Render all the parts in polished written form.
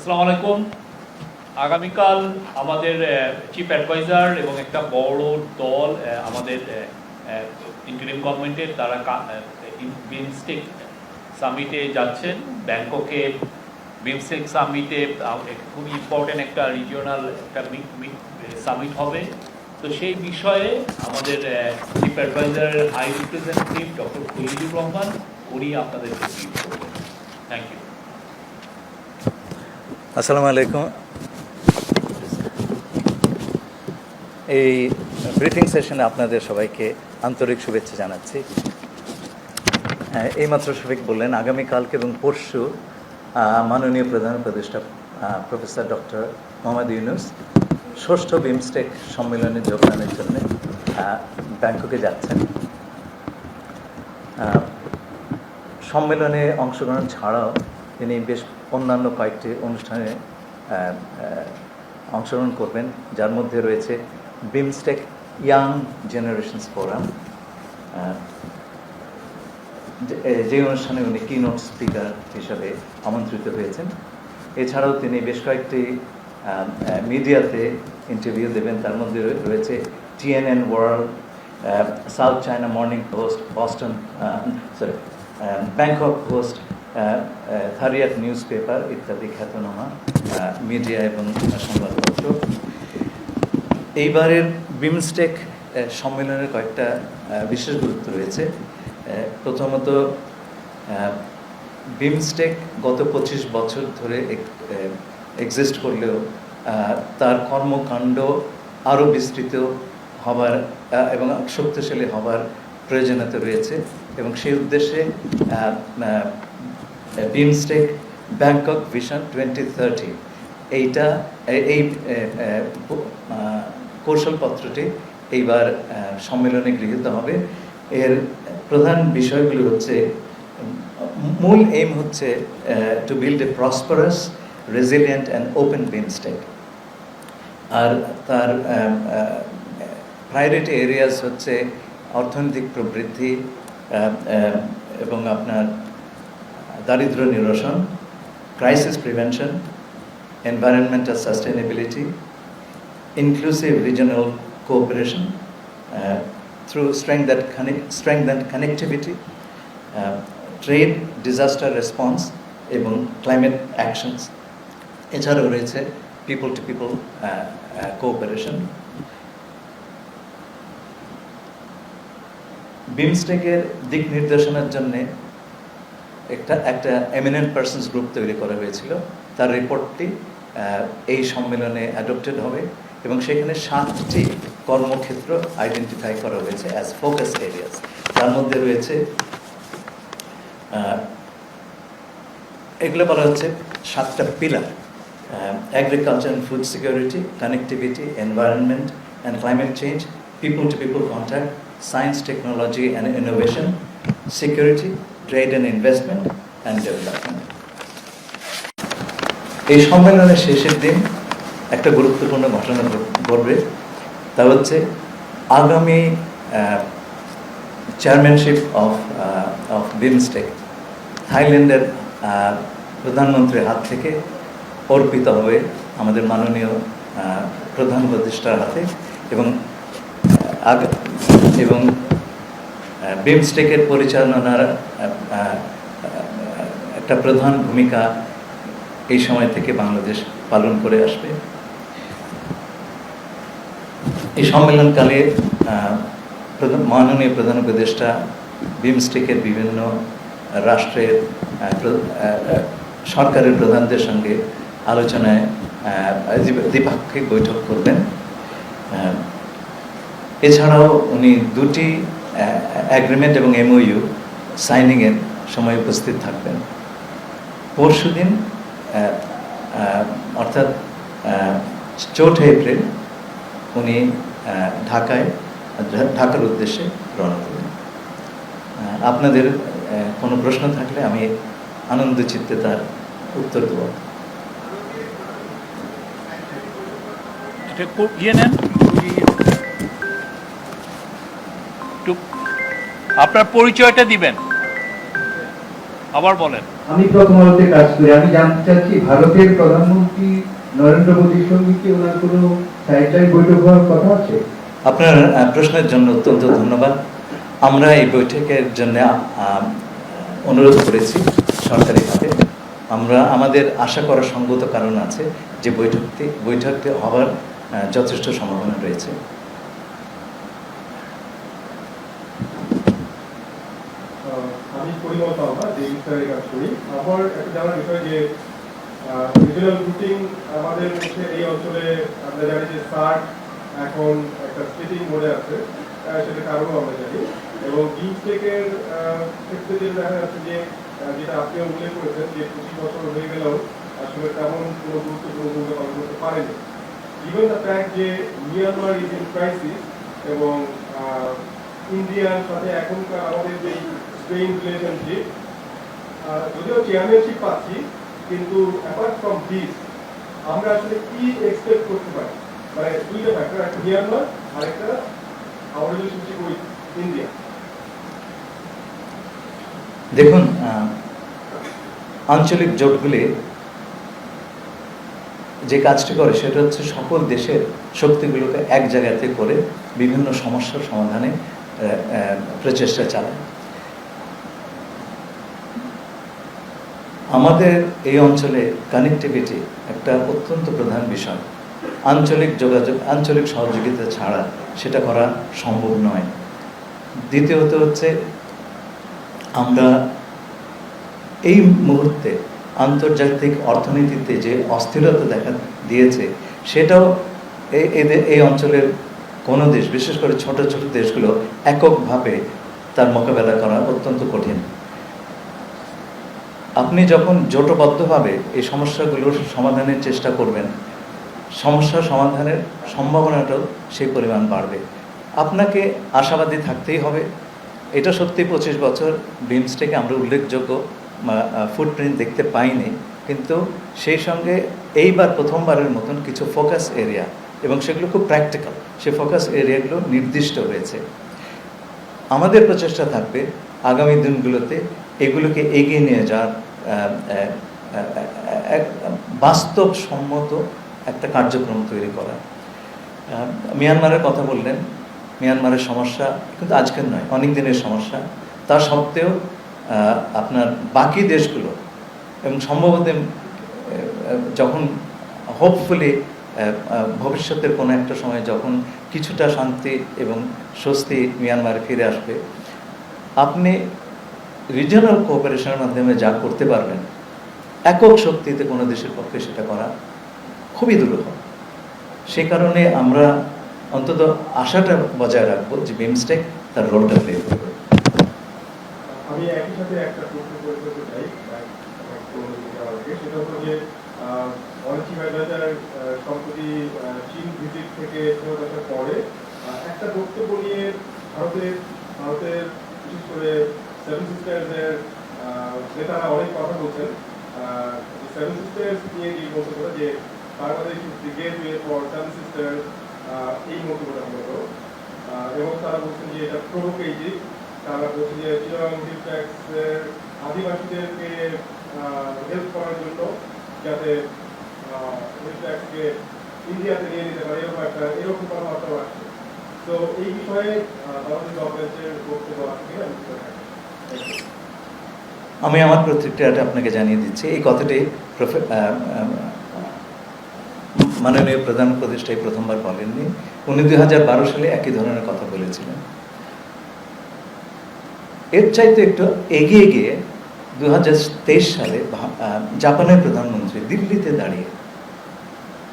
আসসালামু আলাইকুম। আগামীকাল আমাদের চিফ অ্যাডভাইজার এবং একটা বড় দল আমাদের ইন্টারিম গভর্নমেন্টের তারা বিমস্টেক সামিটে যাচ্ছেন ব্যাংককে। বিমস্টেক সামিটে খুবই ইম্পর্টেন্ট একটা রিজিওনাল একটা সামিট হবে। তো সেই বিষয়ে আমাদের চিফ অ্যাডভাইজারের high representative doctor Khalilur Rahman উনি আপনাদেরকে ব্রিফ করবেন। Thank you. আসসালামু আলাইকুম। এই ব্রিফিং সেশনে আপনাদের সবাইকে আন্তরিক শুভেচ্ছা জানাচ্ছি। এইমাত্র শফিক বললেন আগামীকালকে এবং পরশু মাননীয় প্রধান উপদেষ্টা প্রফেসর ডক্টর মোহাম্মদ ইউনুস ষষ্ঠ বিমস্টেক সম্মেলনে যোগদানের জন্য ব্যাংককে যাচ্ছেন। সম্মেলনে অংশগ্রহণ ছাড়াও তিনি বেশ অন্যান্য কয়েকটি অনুষ্ঠানে অংশগ্রহণ করবেন, যার মধ্যে রয়েছে বিমস্টেক ইয়াং জেনারেশনস ফোরাম, যে অনুষ্ঠানে উনি কিনোট স্পিকার হিসাবে আমন্ত্রিত হয়েছেন। এছাড়াও তিনি বেশ কয়েকটি মিডিয়াতে ইন্টারভিউ দেবেন, তার মধ্যে রয়েছে TNN world, South China Morning Post, Bangkok Post, থারিয়াত নিউজ পেপার ইত্যাদি খ্যাতনামা মিডিয়া এবং সংবাদপত্র। এইবারের বিমস্টেক সম্মেলনের কয়েকটা বিশেষ গুরুত্ব রয়েছে। প্রথমত, বিমস্টেক গত 25 বছর ধরে এক্সিস্ট করলেও তার কর্মকাণ্ড আরও বিস্তৃত হবার এবং শক্তিশালী হবার প্রয়োজনীয়তা রয়েছে, এবং সেই উদ্দেশ্যে বিমস্টেক ব্যাংকক ভিশন 2030 এই কৌশলপত্রটি এইবার সম্মেলনে গৃহীত হবে। এর প্রধান বিষয়গুলো হচ্ছে, মূল এইম হচ্ছে to build a prosperous, resilient and open BIMSTEC. আর তার প্রায়োরিটি এরিয়াস হচ্ছে অর্থনৈতিক প্রবৃদ্ধি এবং আপনার দারিদ্র নিরসন, crisis prevention, environmental sustainability, inclusive regional cooperation through strengthened connectivity, trade, disaster response এবং climate actions. এছাড়াও রয়েছে people to people cooperation. বিমস্টেকের দিক নির্দেশনার জন্যে একটা এমিনেন্ট পার্সনস গ্রুপ তৈরি করা হয়েছিল। তার রিপোর্টটি এই সম্মেলনে অ্যাডপ্টেড হবে এবং সেখানে 7টি কর্মক্ষেত্র আইডেন্টিফাই করা হয়েছে অ্যাজ ফোকাস এরিয়াস। তার মধ্যে রয়েছে, এগুলো বলা হচ্ছে 7টা pillar: agriculture and food security, connectivity, environment and climate change, people to people contact, science, technology and innovation, security, trade and investment and development. এই সম্মেলনের শেষের দিন একটা গুরুত্বপূর্ণ ঘটনা ঘটবে, তা হচ্ছে আগামী চেয়ারম্যানশিপ অফ বিমস্টেক থাইল্যান্ডের প্রধানমন্ত্রীর হাত থেকে অর্পিত হবে আমাদের মাননীয় প্রধান উপদেষ্টার হাতে, এবং বিমস্টেকের পরিচালনার একটা প্রধান ভূমিকা এই সময় থেকে বাংলাদেশ পালন করে আসবে। এই সম্মেলনকালে মাননীয় প্রধান উপদেষ্টা বিমস্টেকের বিভিন্ন রাষ্ট্রের সরকারের প্রধানদের সঙ্গে আলোচনায় দ্বিপাক্ষিক বৈঠক করবেন। এছাড়াও উনি 2টি অ্যাগ্রিমেন্ট এবং MOU সাইনিংয়ের সময় উপস্থিত থাকবেন। পরশুদিন অর্থাৎ 4 এপ্রিল উনি ঢাকার উদ্দেশ্যে রওনা করবেন। আপনাদের কোনো প্রশ্ন থাকলে আমি আনন্দ চিত্তে তার উত্তর দেব। আপনার পরিচয়টা দিবেন, আবার বলেন। আমি প্রথম আলোতে কাজ করি। আমি জানতে চাচ্ছি ভারতের প্রধানমন্ত্রী নরেন্দ্র মোদীর সঙ্গে কি ওনার কোনো সাইডলাইন বৈঠক হওয়ার কথা আছে? আপনার প্রশ্নের জন্য অত্যন্ত ধন্যবাদ। আমরা এই বৈঠকের জন্য অনুরোধ করেছি সরকারিভাবে। আমরা আমাদের আশা করার সঙ্গত কারণ আছে যে বৈঠকটি হওয়ার যথেষ্ট সম্ভাবনা রয়েছে। আমি পরিমল পাওয়া যে বিষয়ে কাজ করি। আমার একটা জানার বিষয় যে রিজিওনাল রুটিং আমাদের মধ্যে এই অঞ্চলে আমরা জানি যে সার্ক এখন একটা স্প্লিটিং মোডে আছে, সেটা কারণও আমরা জানি। এবং বিমস্টেকের ক্ষেত্রে যেটা দেখা যাচ্ছে যে যেটা আপনিও উল্লেখ করেছেন যে 25 বছর হয়ে গেলেও আসলে তেমন কোনো গুরুত্বপূর্ণ ভূমিকা পালন করতে পারেনি। ইভেন দ্য ফ্যাক্ট যে মিয়ানমার ইজ ইন ক্রাইসিস এবং ইন্ডিয়ার সাথে এখনকার আমাদের যে স্ট্রেইন রিলেশনশিপ, যদিও চেয়ারম্যানশিপ পাচ্ছি, কিন্তু অ্যাপার্ট ফ্রম দিস আমরা আসলে কি এক্সপেক্ট করতে পারি? মানে দুইটা ফ্যাক্টর, একটা মিয়ানমার আর একটা আওয়ার রিলেশনশিপ উইথ ইন্ডিয়া। দেখুন, আঞ্চলিক জোটগুলি যে কাজটি করে সেটা হচ্ছে সকল দেশের শক্তিগুলোকে এক জায়গাতে করে বিভিন্ন সমস্যার সমাধানে প্রচেষ্টা চালায়। আমাদের এই অঞ্চলে কানেক্টিভিটি একটা অত্যন্ত প্রধান বিষয়। আঞ্চলিক যোগাযোগ, আঞ্চলিক সহযোগিতা ছাড়া সেটা করা সম্ভব নয়। দ্বিতীয়ত হচ্ছে, আমরা এই মুহূর্তে আন্তর্জাতিক অর্থনীতিতে যে অস্থিরতা দেখা দিয়েছে সেটাও এই অঞ্চলের কোনো দেশ, বিশেষ করে ছোট ছোট দেশগুলো এককভাবে তার মোকাবেলা করা অত্যন্ত কঠিন। আপনি যখন জোটবদ্ধভাবে এই সমস্যাগুলোর সমাধানের চেষ্টা করবেন, সমস্যা সমাধানের সম্ভাবনাটাও সেই পরিমাণ বাড়বে। আপনাকে আশাবাদী থাকতেই হবে। এটা সত্যি 25 বছর বিমস্টেকে আমরা উল্লেখযোগ্য ফুটপ্রিন্ট দেখতে পাইনি, কিন্তু সেই সঙ্গে এইবার প্রথমবারের মতন কিছু ফোকাস এরিয়া, এবং সেগুলো খুব প্র্যাকটিক্যাল, সেই ফোকাস এরিয়াগুলো নির্দিষ্ট হয়েছে। আমাদের প্রচেষ্টা থাকবে আগামী দিনগুলোতে এগুলোকে এগিয়ে নিয়ে যাওয়ার বাস্তবসম্মত একটা কার্যক্রম তৈরি করা। মিয়ানমারের কথা বললেন, মিয়ানমারের সমস্যা কিন্তু আজকের নয়, অনেক দিনের সমস্যা। তা সত্ত্বেও আপনার বাকি দেশগুলো, এবং সম্ভবত যখন হোপফুলি ভবিষ্যতের কোনো একটা সময় যখন কিছুটা শান্তি এবং স্বস্তি মিয়ানমারে ফিরে আসবে, আপনি রিজিওনাল কোঅপারেশনের মাধ্যমে যা করতে পারবেন, একক শক্তিতে কোনো দেশের পক্ষে সেটা করা খুবই দুরূহ। সে কারণে আমরা অন্তত আশাটা বজায় রাখবো যে বিমস্টেক তার রোলটা প্লে করবে। আমি একই সাথে একটা প্রশ্ন করতে চাই, সেটা হলো যে অনেক সম্প্রতি চীন ভিজিট থেকে ফেরত আসার পরে একটা বক্তব্য নিয়ে ভারতের বিশেষ করে সেভেন সিস্টার্সের নেতারা অনেক কথা বলছেন। সেভেন সিস্টার্স নিয়ে এই বক্তব্য যে Bangladesh is the gateway for seven sisters, এই মন্তব্যটা হলো, এবং তারা বলছেন যে এটা প্রভোকেটিভ। তারা বলছেন যে চিটাগাং হিল ট্যাক্সের আদিবাসীদেরকে হেল্প করার জন্য যাতে হিল ট্যাক্সকে ইন্ডিয়াতে নিয়ে নিতে পারে, এরকম কথাবার্তাও আসছে। তো এই বিষয়ে বাংলাদেশ গভর্নমেন্টের বক্তব্য আছে কিনা? আমি আমার প্রতিক্রিয়াটা আপনাকে জানিয়ে দিচ্ছি। এই কথাটি মাননীয় প্রধান উপদেষ্টাই প্রথমবার বলেননি, উনি 2012 সালে একই ধরনের কথা বলেছিলেন। এর চাইতে একটু এগিয়ে গিয়ে 2023 সালে জাপানের প্রধানমন্ত্রী দিল্লিতে দাঁড়িয়ে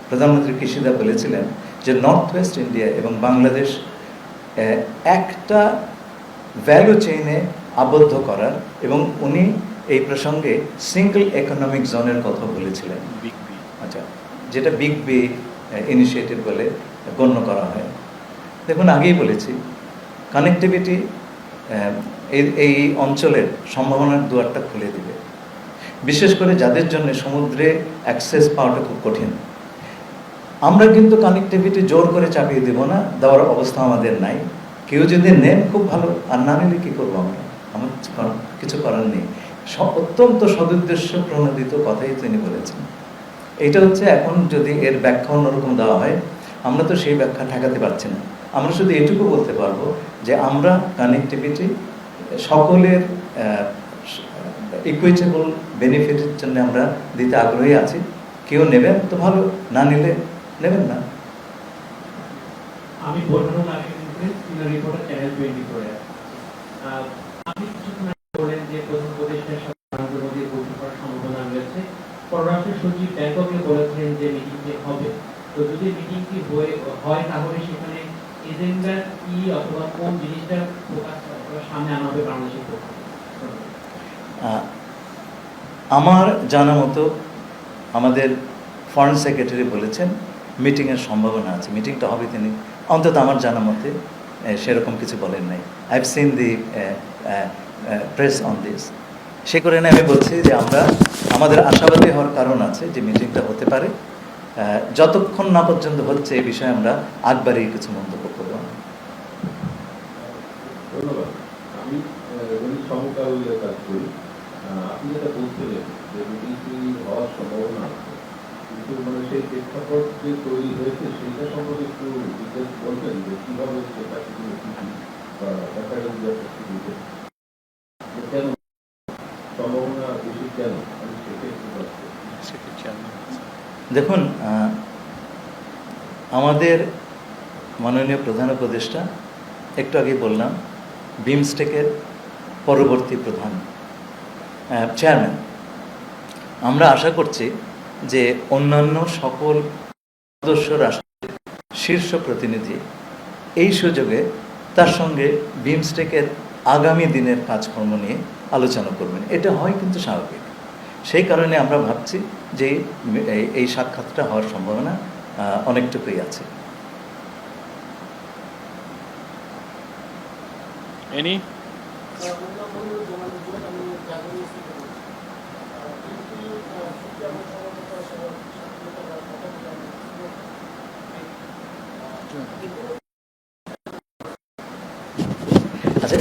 প্রধানমন্ত্রী কিশিদা বলেছিলেন যে নর্থ ওয়েস্ট ইন্ডিয়া এবং বাংলাদেশ একটা ভ্যালু চেইনে আবদ্ধ করার, এবং উনি এই প্রসঙ্গে সিঙ্গল ইকোনমিক জোনের কথা বলেছিলেন। আচ্ছা, যেটা বিগ বি ইনিশিয়েটিভ বলে গণ্য করা হয়। দেখুন, আগেই বলেছি কানেক্টিভিটি এই অঞ্চলের সম্ভাবনার দুয়ারটা খুলে দিবে, বিশেষ করে যাদের জন্য সমুদ্রে অ্যাক্সেস পাওয়াটা খুব কঠিন। আমরা কিন্তু কানেক্টিভিটি জোর করে চাপিয়ে দেব না, দেওয়ার অবস্থা আমাদের নাই। কেউ যদি নেন খুব ভালো, আর না নিলে কী করবো আমরা? আমার কিছু করার নেই। অত্যন্ত সদুদ্দেশ্য প্রণোদিত কথাই তিনি বলেছেন। এটা হচ্ছে এখন যদি এর ব্যাখ্যা অন্যরকম দেওয়া হয়, আমরা তো সেই ব্যাখ্যা ঠেকাতে পারছি না। আমরা শুধু এটুকু বলতে পারবো যে আমরা কানেক্টিভিটি সকলের ইকুইটেবল বেনিফিটের জন্য আমরা দিতে আগ্রহী আছি। কেউ নেবেন তো ভালো, না নিলে নেবেন না। আমি বোরহানুল আমিন সিনিয়র রিপোর্টার চ্যানেল 24 এর। আপনি কিছুক্ষণ আগে বলেন যে প্রধান উপদেষ্টার সাথে নরেন্দ্র মোদীর বৈঠক করার সম্ভাবনা রয়েছে। পররাষ্ট্র সচিব ব্যাংককে বলেছেন যে মিটিংটি হবে। তো যদি মিটিংটি হয় তাহলে সেখানে এজেন্ডা কি অথবা কোন জিনিসটা ফোকাস সামনে আনা হবে বাংলাদেশের পক্ষে? আমার জানা মতো আমাদের ফরেন সেক্রেটারি বলেছেন মিটিংয়ের সম্ভাবনা আছে, মিটিংটা হবে তিনি, অন্তত আমার জানা মতে সেরকম কিছু বলেন নাই। I have seen the press on this. সে কারণে আমি বলছি যে আমাদের আশাবাদী হওয়ার কারণ আছে যে মিটিংটা হতে পারে। যতক্ষণ না পর্যন্ত হচ্ছে এই বিষয়ে আমরা আগবাড়িয়ে কিছু মন্তব্য করব না। ধন্যবাদ। আমি সমকালীন কাজ করি। আপনি যেটা বলছিলেন যে মিটিংটি হওয়ার সম্ভাবনা আছে, কিন্তু মানে সেই প্রেক্ষাপট যে তৈরি হয়েছে সেইটা সম্পর্কে একটু ডিটেলস বলবেন যে কীভাবে সেটা কিন্তু বা দেখা গেল যে কেন সম্ভাবনা বেশি, কেন আমি সেটা একটু বলছি। দেখুন, আমাদের মাননীয় প্রধান উপদেষ্টা একটু আগে বললাম বিমস্টেকের পরবর্তী প্রধান চেয়ারম্যান। আমরা আশা করছি যে অন্যান্য সকল সদস্য রাষ্ট্রের শীর্ষ প্রতিনিধি এই সুযোগে তার সঙ্গে বিমস্টেকের আগামী দিনের কাজকর্ম নিয়ে আলোচনা করবেন। এটা হয় কিন্তু স্বাভাবিক। সেই কারণে আমরা ভাবছি যে এই সাক্ষাৎটা হওয়ার সম্ভাবনা অনেকটুকুই আছে। এনি আচ্ছা,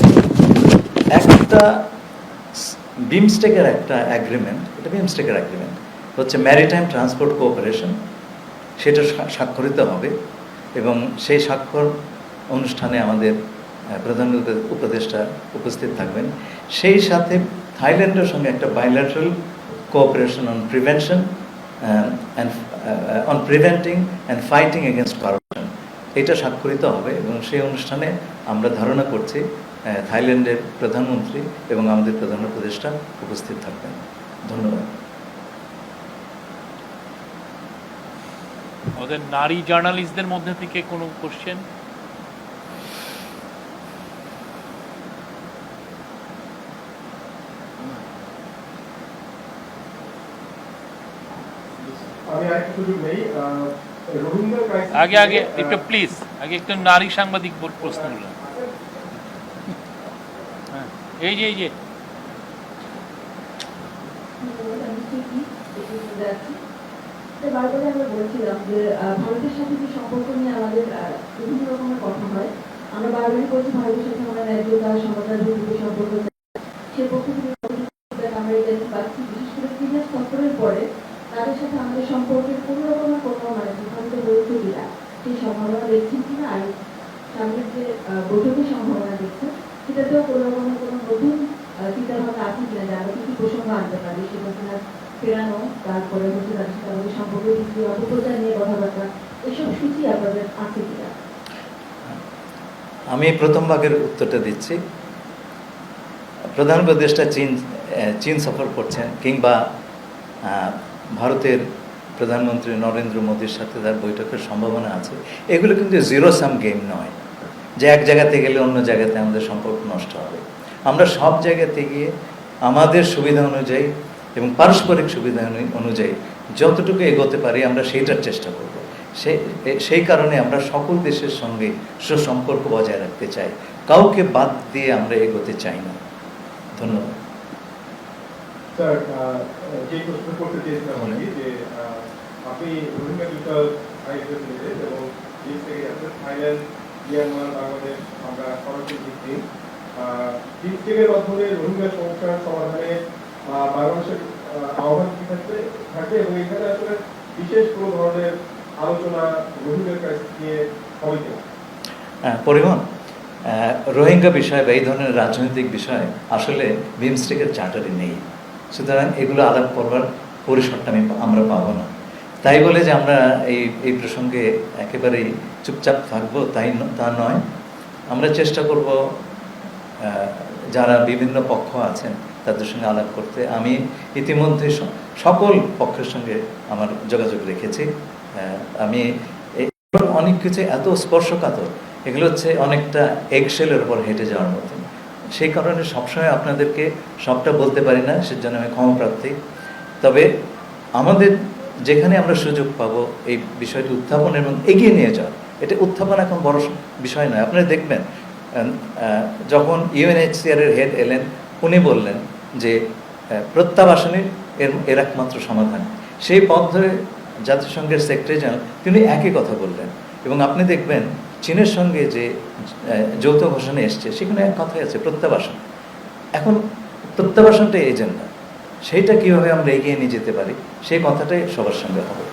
একটা বিমস্টেকের একটা অ্যাগ্রিমেন্ট, এটা বিমস্টেকের অ্যাগ্রিমেন্ট হচ্ছে ম্যারিটাইম ট্রান্সপোর্ট কোঅপারেশন, সেটা স্বাক্ষরিত হবে এবং সেই স্বাক্ষর অনুষ্ঠানে আমাদের প্রধান উপদেষ্টা উপস্থিত থাকবেন। সেই সাথে থাইল্যান্ডের সঙ্গে একটা bilateral cooperation on prevention on preventing and fighting against corruption, এটা স্বাক্ষরিত হবে এবং সেই অনুষ্ঠানে আমরা ধারণা করছি থাইল্যান্ডের প্রধানমন্ত্রী এবং আমাদের প্রধান উপদেষ্টা উপস্থিত থাকবেন। ধন্যবাদ। আমাদের নারী জার্নালিস্টদের মধ্যে থেকে কোনো কোশ্চেন? আমি আরেকটা সুযোগ নেই। রোহিঙ্গা ক্রাইসিস আগে একটু প্লিজ, আগে একটু নারী সাংবাদিক প্রশ্ন করলাম। হ্যাঁ, এই যে বারবারই আমরা বলছিলাম যে ভারতের সাথে যে সম্পর্ক নিয়ে আমাদের বিভিন্ন রকমের কথা হয়, আমরা বারবারই বলছি ভারতের সাথে আমরা ন্যায্যতা, সমতার ভিত্তিতে সম্পর্ক সে পক্ষ থেকে আমরা এটা পাচ্ছি। বিশেষ করে সিনিয়র সফরের পরে তাদের সাথে আমাদের সম্পর্কের কোনো রকমের কোনো মানে বিভ্রান্ত হয়েছে কিনা সেই সম্ভাবনা দেখছেন কিনা, আর সামনের যে বৈঠকের সম্ভাবনা দেখছেন সেটাতেও কোনো রকমের কোনো নতুন চিন্তাভাবনা আছে কিনা যে আমরা কিছু প্রসঙ্গ আনতে পারি, সেটা কিনা ফেরানো, তারপরে হচ্ছে তাদের সাথে আমাদের সম্পর্কের কিছু অপপ্রচার নিয়ে কথাবার্তা, এসব সূচি আপনাদের আছে কিনা? আমি প্রথম ভাগের উত্তরটা দিচ্ছি। প্রধান উপদেষ্টা চীন সফর করছেন কিংবা ভারতের প্রধানমন্ত্রী নরেন্দ্র মোদীর সাথে তার বৈঠকের সম্ভাবনা আছে, এগুলো কিন্তু জিরো সাম গেম নয় যে এক জায়গাতে গেলে অন্য জায়গাতে আমাদের সম্পর্ক নষ্ট হবে। আমরা সব জায়গাতে গিয়ে আমাদের সুবিধা অনুযায়ী এবং পারস্পরিক সুবিধা অনুযায়ী যতটুকু এগোতে পারি আমরা সেইটার চেষ্টা করব। সেই কারণে আমরা সকল দেশের সঙ্গে সুসম্পর্ক বজায় রাখতে চাই, কাউকে বাদ দিয়ে আমরা এগোতে চাই না। ধন্যবাদ। স্যার, যে প্রশ্ন করতে চেয়েছিলাম আর কি, যে আপনি রোহিঙ্গা বিষয় এবং থাইল্যান্ড, মিয়ানমার, বাংলাদেশ আমরা সরাসরি বিমস্টেকের মাধ্যমে রোহিঙ্গা সমস্যার সমাধানে বাংলাদেশের আহ্বান কি থাকবে এবং এখানে আসলে বিশেষ কোনো ধরনের আলোচনা রোহিঙ্গা ক্রাইসিস নিয়ে হবে কিনা? পরিবহন রোহিঙ্গা বিষয় বা এই ধরনের রাজনৈতিক বিষয় আসলে বিমস্টেকের চার্টারে নেই, সুতরাং এগুলো আলাপ করবার পরিসরটা আমরা পাবো না। তাই বলে যে আমরা এই প্রসঙ্গে একেবারেই চুপচাপ থাকবো তা নয়, আমরা চেষ্টা করব যারা বিভিন্ন পক্ষ আছেন তাদের সঙ্গে আলাপ করতে। আমি ইতিমধ্যে সকল পক্ষের সঙ্গে আমার যোগাযোগ রেখেছি। আমি অনেক কিছু এত স্পর্শকাতর, এগুলো হচ্ছে অনেকটা এগশেলের উপর হেঁটে যাওয়ার মতন। সেই কারণে সবসময় আপনাদেরকে সবটা বলতে পারি না, সেজন্য আমি ক্ষমাপ্রার্থী। তবে আমাদের যেখানে আমরা সুযোগ পাবো এই বিষয়টি উত্থাপন এবং এগিয়ে নিয়ে যাওয়া, এটা উত্থাপন এখন বড় বিষয় নয়। আপনারা দেখবেন যখন UNHCR এর হেড এলেন, উনি বললেন যে প্রত্যাবাসনের এর একমাত্র সমাধান। সেই পথ ধরে জাতিসংঘের সেক্রেটারি জেনারেল তিনি একই কথা বললেন। এবং আপনি দেখবেন চীনের সঙ্গে যে যৌথ ঘোষণা এসছে সেখানে এক কথাই আছে, প্রত্যাবাসন। এখন প্রত্যাবাসনটাই এজেন্ডা, সেইটা কীভাবে আমরা এগিয়ে নিয়ে যেতে পারি সেই কথাটাই সবার সঙ্গে হবে।